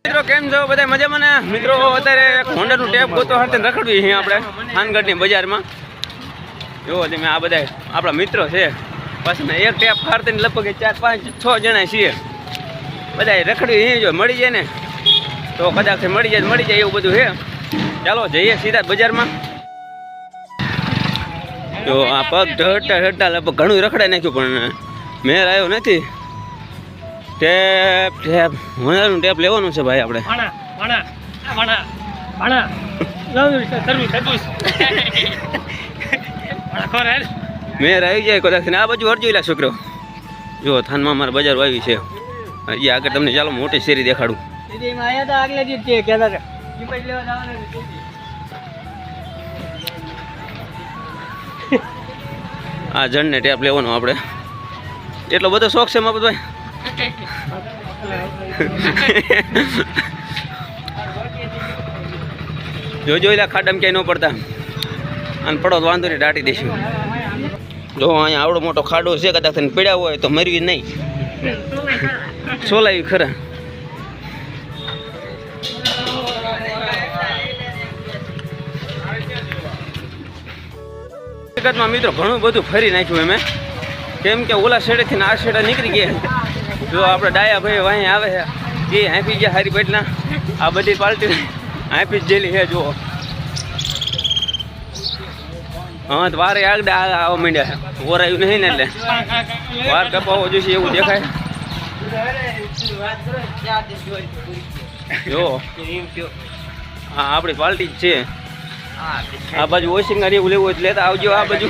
મિત્રો કેમ છો બધા મજામાં ને મિત્રો અત્યારે હોન્ડાનું ટેપ ગોતો હાથે રખડવી અહીં આપણે થાનગઢની બજારમાં જોવો તમે આ બધા આપણા મિત્રો છે પાછળ એક ટેપ ફાડતી લગભગ 4, 5, 6 જણા છીએ બધા રખડવી અહીં જો મળી જાય ને તો કદાચ મળી જાય એવું બધું છે ચાલો જઈએ સીધા બજારમાં તો આ પગ ઢળતા લગભગ ઘણું રખડાઈ નાખ્યું પણ મેર આવ્યો નથી ટેપ હોન્ડાનું ટેપ લેવાનું છે ભાઈ આપણે મેર આવી જાય કદાચ આ બાજુ હરજો લા છોકરો જો થાનમાં મારા બજાર આવી છે હજી આગળ તમને ચાલો મોટી શેરી દેખાડું આ જણને ટેપ લેવાનો આપણે એટલો બધો શોખ છે મારા ભાઈ જોજો એલા ખાડામાં ક્યાંય ન પડતા અને પડો તો વાંધો નહીં દાટી દઈશું જો અહીંયા આવડો મોટો ખાડો છે કદાચ પીડ્યા હોય તો મરવી નહીં સોલાવી ખરા હકીકતમાં મિત્રો ઘણું બધું ફરી નાખ્યું અમે કેમ કે ઓલા શેડેથી આ શેડે નીકળી ગયા જો આપણે ડાયા ભાઈ વાંહી આવે છે એ હાંફી ગયા હારી પેટના આ બધી પાર્ટી હાંફી જ જેલી છે જુઓ હા તો વારે આગળ આવવા માંડ્યા છે ઓરાયું નહીં ને એટલે વાર કપાવો જોઈશે એવું દેખાય જો હા આપણી પાર્ટી જ છે આ બાજુ વોશિંગ એવું લેવું એટલે લેતા આવજો આ બાજુ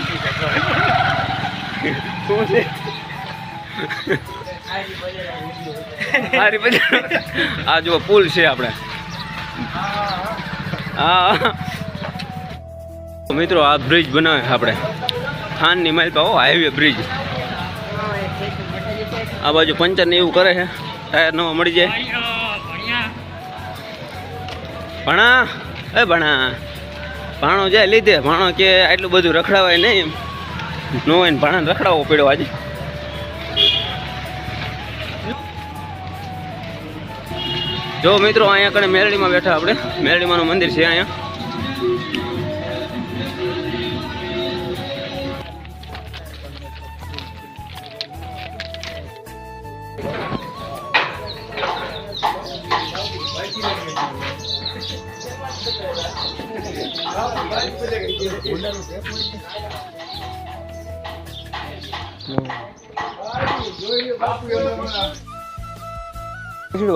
શું છે આ જો પુલ છે આપણે હા મિત્રો આ બ્રિજ બનાવે આપણે થાનની માઇલ પાવો હાઈવે બ્રિજ આ બાજુ પંચર ને એવું કરે છે ટાયર નવા મળી જાય ભાણો જાય લીધે ભાણો કે આટલું બધું રખડાવાય નહીં નો હોય ને ભાણાને રખડાવવો પડ્યો આજે જો મિત્રો અહીંયા કણે મેરડીમાં બેઠા આપણે મેરડીમાંનું મંદિર છે અહીંયા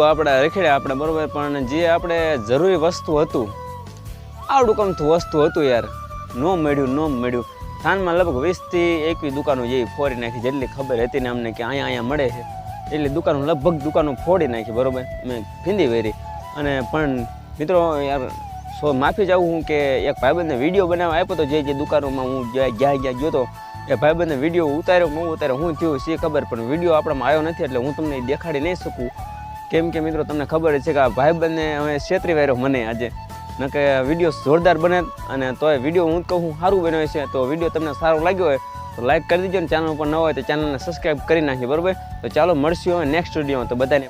આપણે રેખડે આપણે બરોબર પણ જે આપણે જરૂરી વસ્તુ હતું આવડું કમતું વસ્તુ હતું યાર નો મળ્યું થાનમાં લગભગ 20 થી 21 દુકાનો જેવી ફોડી નાખી જેટલી ખબર હતી ને અમને કે અહીંયા મળે છે એટલી દુકાનો ફોડી નાખી બરોબર મેં ફીંદી વેરી અને પણ મિત્રો યાર માફી જાઉં હું કે એક ભાઈબંધને વિડીયો બનાવવા આપ્યો તો જે દુકાનોમાં હું જ્યાં ગયો તો એ ભાઈબંધને વિડીયો ઉતાર્યો ન ઉતાર્યો હું થયું છે ખબર પણ વિડીયો આપણામાં આવ્યો નથી એટલે હું તમને દેખાડી નહીં શકું કેમ કે મિત્રો તમને ખબર છે કે આ ભાઈબંધને હવે છેતરી વાર્યો મને આજે ન કે વિડીયો જોરદાર બને અને તોય વિડીયો હું કહું સારું બનાવે છે તો વિડીયો તમને સારો લાગ્યો હોય તો લાઈક કરી દીજો ને ચેનલ ઉપર ન હોય તો ચેનલને સબસ્ક્રાઈબ કરી નાખજો બરાબર તો ચાલો મળશું હવે નેક્સ્ટ વિડીયોમાં તો બધાને